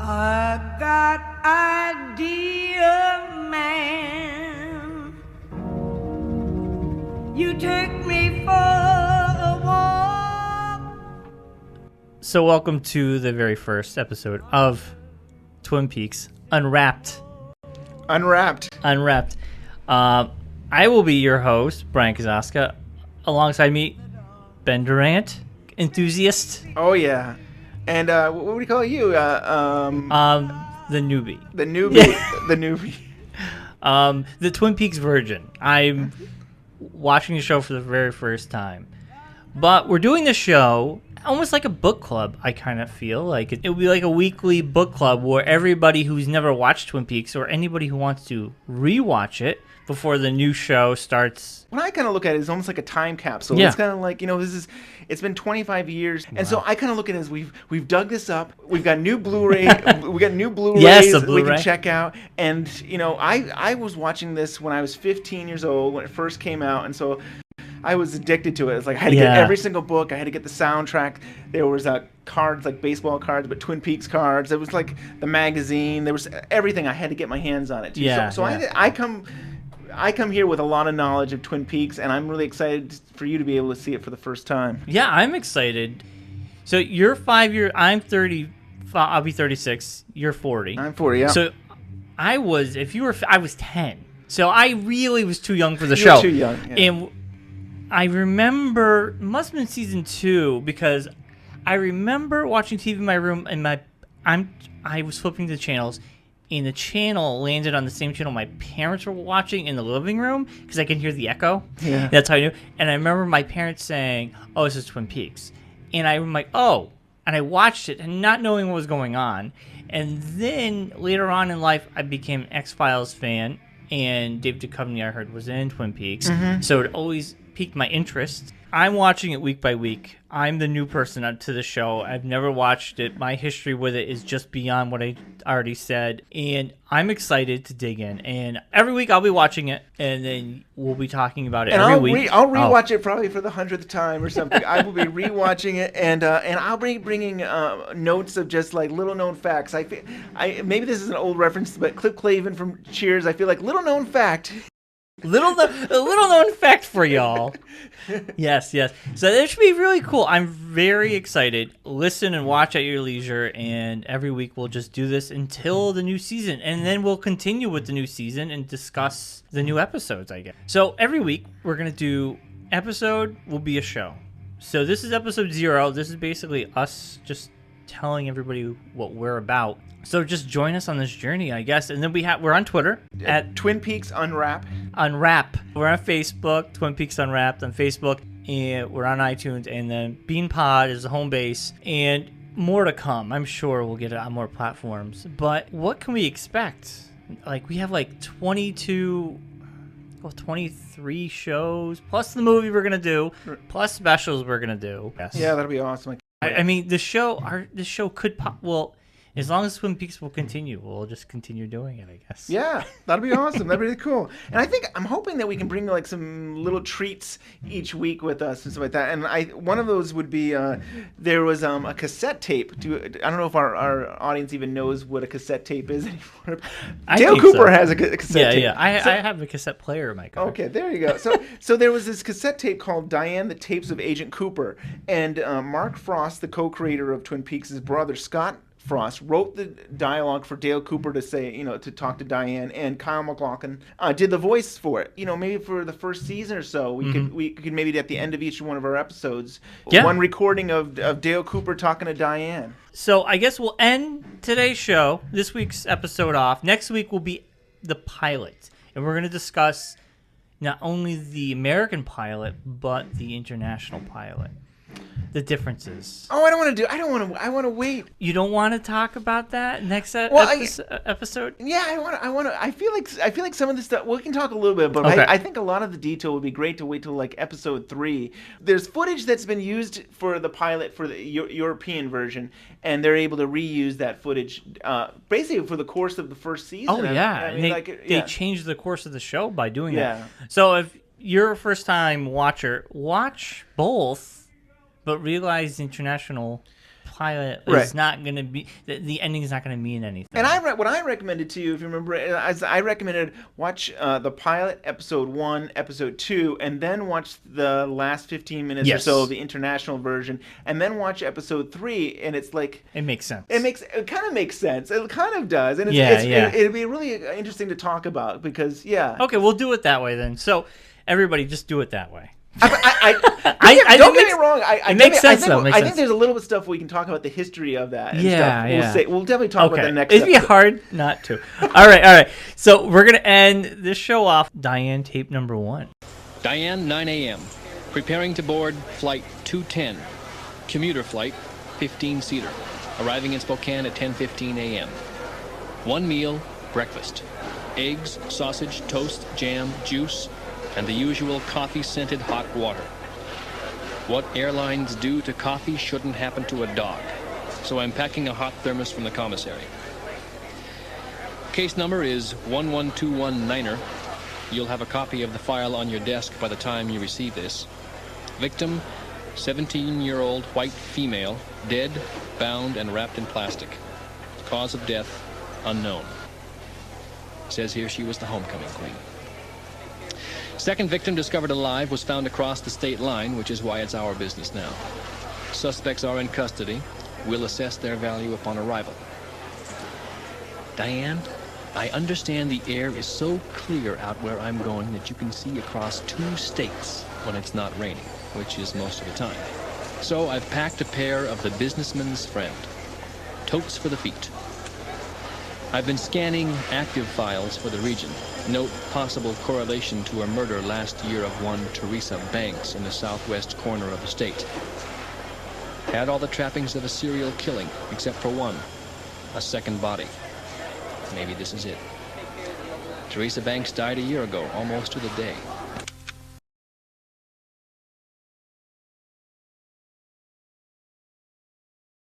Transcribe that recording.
I got idea, man. You take me for a walk. So welcome to the very first episode of Twin Peaks Unwrapped. Unwrapped. I will be your host, Brian Kazaska. Alongside me, Ben Durant, enthusiast. Oh, yeah. And what would we call you? The newbie. The newbie. The newbie. The Twin Peaks virgin. I'm watching the show for the very first time. But we're doing the show almost like a book club, I kind of feel. Like it would be like a weekly book club where everybody who's never watched Twin Peaks or anybody who wants to rewatch it before the new show starts. When I kind of look at it, it's almost like a time capsule. Yeah. It's kind of like, it's been 25 years. And so I kind of look at it as we've dug this up. We've got new Blu-ray. We got new Blu-rays Yes, the we Blu-ray. can check out. And, I was watching this when I was 15 years old when it first came out. And so I was addicted to it. It's like I had to get every single book. I had to get the soundtrack. There was cards, like baseball cards, but Twin Peaks cards. There was like the magazine. There was everything. I had to get my hands on it too. I come here with a lot of knowledge of Twin Peaks, and I'm really excited for you to be able to see it for the first time. Yeah, I'm excited. So you're 5 years. I'm 30. I'll be 36. You're 40. I'm 40. Yeah. So I was 10. So I really was too young for the You show. were too young. Yeah. And I remember, it must have been season 2, because I remember watching TV in my room, and I was flipping the channels, and the channel landed on the same channel my parents were watching in the living room, because I can hear the echo. Yeah. That's how I knew. And I remember my parents saying, "Oh, this is Twin Peaks." And I'm like, "Oh." And I watched it, and not knowing what was going on. And then later on in life, I became an X-Files fan, and David Duchovny, I heard, was in Twin Peaks. Mm-hmm. So it always piqued my interest. I'm watching it week by week. I'm the new person to the show. I've never watched it. My history with it is just beyond what I already said. And I'm excited to dig in. And every week I'll be watching it, and then we'll be talking about it every week. I'll rewatch it probably for the 100th time or something. I will be rewatching it, and I'll be bringing notes of just like little known facts. Maybe this is an old reference, but Cliff Clavin from Cheers. I feel like little known fact. A little known fact for y'all. Yes. So it should be really cool. I'm very excited. Listen and watch at your leisure, and every week we'll just do this until the new season, and then we'll continue with the new season and discuss the new episodes, I guess. So every week we're going to do episode will be a show. So this is episode 0. This is basically us just telling everybody what we're about. So just join us on this journey, I guess. And then we're on Twitter at Twin Peaks Unwrap. We're on Facebook, Twin Peaks Unwrapped on Facebook, and we're on iTunes. And then BeanPod is the home base, and more to come. I'm sure we'll get it on more platforms. But what can we expect? Like, we have like 23 shows, plus the movie we're gonna do, plus specials we're gonna do. Yes. Yeah, that'll be awesome. I mean, the show could pop. Well, as long as Twin Peaks will continue, we'll just continue doing it, I guess. Yeah, that'd be awesome. That'd be really cool. And I'm hoping that we can bring like some little treats each week with us and stuff like that. And one of those would be there was a cassette tape. I don't know if our audience even knows what a cassette tape is anymore. Dale Cooper has a cassette tape. Yeah. I have a cassette player in my car. Okay, there you go. So there was this cassette tape called Diane, the Tapes of Agent Cooper. And Mark Frost, the co-creator of Twin Peaks' brother, Scott Frost, wrote the dialogue for Dale Cooper to say, to talk to Diane, and Kyle MacLachlan did the voice for it. Maybe for the first season or so, we could maybe at the end of each one of our episodes, one recording of Dale Cooper talking to Diane. So I guess we'll end today's show, this week's episode off. Next week will be the pilot, and we're going to discuss not only the American pilot, but the international pilot. The differences. Oh, I want to wait. You don't want to talk about that next episode? Yeah, I want to. I feel like some of this stuff. We can talk a little bit, but okay. I think a lot of the detail would be great to wait till like episode 3. There's footage that's been used for the pilot for the European version, and they're able to reuse that footage basically for the course of the first season. Oh yeah, they changed the course of the show by doing that. So if you're a first-time watcher, watch both. But realize the international pilot Right. is not going to be the ending is not going to mean anything. And what I recommended to you, if you remember, I recommended watch the pilot, episode 1, episode 2, and then watch the last 15 minutes or Yes. so of the international version, and then watch episode 3. And it's like it makes sense. it kind of makes sense. It kind of does, and it'd be really interesting to talk about because Okay, we'll do it that way then. So everybody, just do it that way. Don't get me wrong. It makes sense, though. I think there's a little bit of stuff we can talk about the history of that. And Yeah, stuff. yeah. We'll definitely talk about that next. It'd be episode. hard not to. All right. So we're gonna end this show off. Diane, tape number 1. Diane, 9 a.m. Preparing to board flight 210. Commuter flight, 15-seater. Arriving in Spokane at 10:15 a.m. One meal, breakfast. Eggs, sausage, toast, jam, juice, and the usual coffee-scented hot water. What airlines do to coffee shouldn't happen to a dog. So I'm packing a hot thermos from the commissary. Case number is 11219er. You'll have a copy of the file on your desk by the time you receive this. Victim, 17-year-old white female, dead, bound, and wrapped in plastic. Cause of death, unknown. Says here she was the homecoming queen. Second victim discovered alive was found across the state line, which is why it's our business now. Suspects are in custody. We'll assess their value upon arrival. Diane, I understand the air is so clear out where I'm going that you can see across 2 states when it's not raining, which is most of the time. So I've packed a pair of the businessman's friend. Totes for the feet. I've been scanning active files for the region. Note possible correlation to a murder last year of one Teresa Banks in the southwest corner of the state. Had all the trappings of a serial killing, except for one, a second body. Maybe this is it. Teresa Banks died a year ago, almost to the day.